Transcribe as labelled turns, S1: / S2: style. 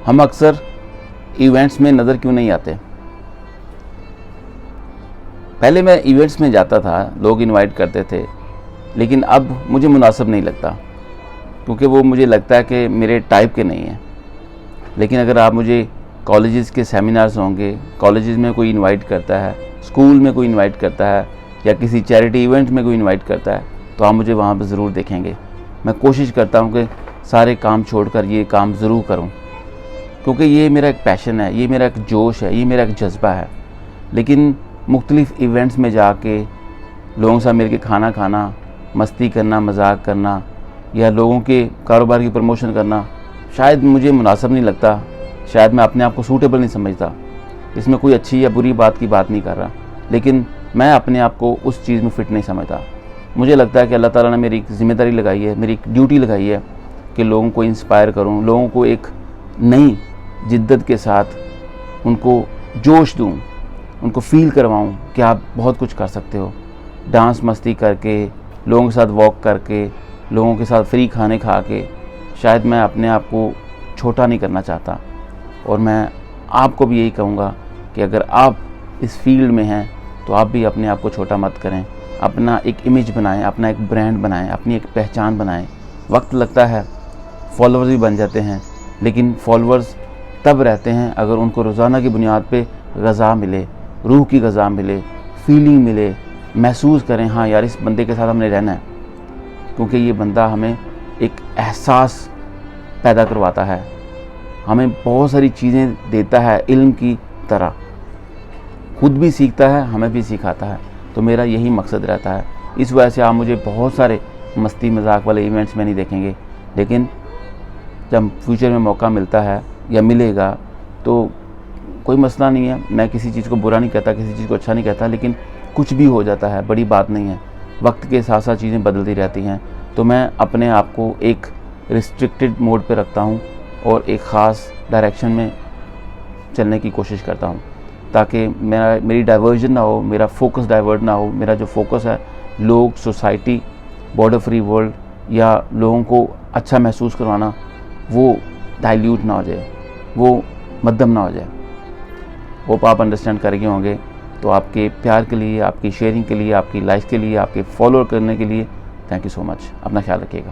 S1: ہم اکثر ایونٹس میں نظر کیوں نہیں آتے؟ پہلے میں ایونٹس میں جاتا تھا، لوگ انوائٹ کرتے تھے، لیکن اب مجھے مناسب نہیں لگتا، کیونکہ وہ مجھے لگتا ہے کہ میرے ٹائپ کے نہیں ہیں۔ لیکن اگر آپ مجھے کالجز کے سیمینارز ہوں گے، کالجز میں کوئی انوائٹ کرتا ہے، اسکول میں کوئی انوائٹ کرتا ہے، یا کسی چیریٹی ایونٹ میں کوئی انوائٹ کرتا ہے، تو آپ مجھے وہاں پہ ضرور دیکھیں گے۔ میں کوشش کرتا ہوں کہ سارے کام چھوڑ کر یہ کام ضرور کروں، کیونکہ یہ میرا ایک پیشن ہے، یہ میرا ایک جوش ہے، یہ میرا ایک جذبہ ہے۔ لیکن مختلف ایونٹس میں جا کے لوگوں سے مل کے کھانا کھانا، مستی کرنا، مذاق کرنا، یا لوگوں کے کاروبار کی پروموشن کرنا شاید مجھے مناسب نہیں لگتا، شاید میں اپنے آپ کو سوٹیبل نہیں سمجھتا۔ اس میں کوئی اچھی یا بری بات کی بات نہیں کر رہا، لیکن میں اپنے آپ کو اس چیز میں فٹ نہیں سمجھتا۔ مجھے لگتا ہے کہ اللہ تعالیٰ نے میری ایک ذمہ داری لگائی ہے، میری ایک ڈیوٹی لگائی ہے کہ لوگوں کو انسپائر کروں، لوگوں کو ایک نئی جدت کے ساتھ ان کو جوش دوں، ان کو فیل کرواؤں کہ آپ بہت کچھ کر سکتے ہو۔ ڈانس مستی کر کے، لوگوں کے ساتھ واک کر کے، لوگوں کے ساتھ فری کھانے کھا کے، شاید میں اپنے آپ کو چھوٹا نہیں کرنا چاہتا۔ اور میں آپ کو بھی یہی کہوں گا کہ اگر آپ اس فیلڈ میں ہیں تو آپ بھی اپنے آپ کو چھوٹا مت کریں، اپنا ایک امیج بنائیں، اپنا ایک برانڈ بنائیں، اپنی ایک پہچان بنائیں۔ وقت لگتا ہے، فالوورز بھی بن جاتے ہیں، لیکن فالوورز تب رہتے ہیں اگر ان کو روزانہ کی بنیاد پہ غذا ملے، روح کی غذا ملے، فیلنگ ملے، محسوس کریں ہاں یار اس بندے کے ساتھ ہم نے رہنا ہے، کیونکہ یہ بندہ ہمیں ایک احساس پیدا کرواتا ہے، ہمیں بہت ساری چیزیں دیتا ہے علم کی طرح، خود بھی سیکھتا ہے، ہمیں بھی سکھاتا ہے۔ تو میرا یہی مقصد رہتا ہے۔ اس وجہ سے آپ مجھے بہت سارے مستی مذاق والے ایونٹس میں نہیں دیکھیں گے، لیکن جب فیوچر میں موقع ملتا ہے یا ملے گا تو کوئی مسئلہ نہیں ہے، میں کسی چیز کو برا نہیں کہتا، کسی چیز کو اچھا نہیں کہتا، لیکن کچھ بھی ہو جاتا ہے، بڑی بات نہیں ہے، وقت کے ساتھ ساتھ چیزیں بدلتی رہتی ہیں۔ تو میں اپنے آپ کو ایک ریسٹرکٹڈ موڈ پہ رکھتا ہوں اور ایک خاص ڈائریکشن میں چلنے کی کوشش کرتا ہوں، تاکہ میری ڈائیورژن نہ ہو، میرا فوکس ڈائیورٹ نہ ہو۔ میرا جو فوکس ہے لوگ، سوسائٹی، بارڈر فری ورلڈ، یا لوگوں کو اچھا محسوس کروانا، وہ ڈائلیوٹ نہ ہو جائے، وہ مدھم نہ ہو جائے۔ ہوپ آپ انڈرسٹینڈ کر گئے ہوں گے۔ تو آپ کے پیار کے لیے، آپ کی شیئرنگ کے لیے، آپ کی لائف کے لیے، آپ کے فالو کرنے کے لیے تھینک یو سو مچ۔ اپنا خیال رکھیے گا۔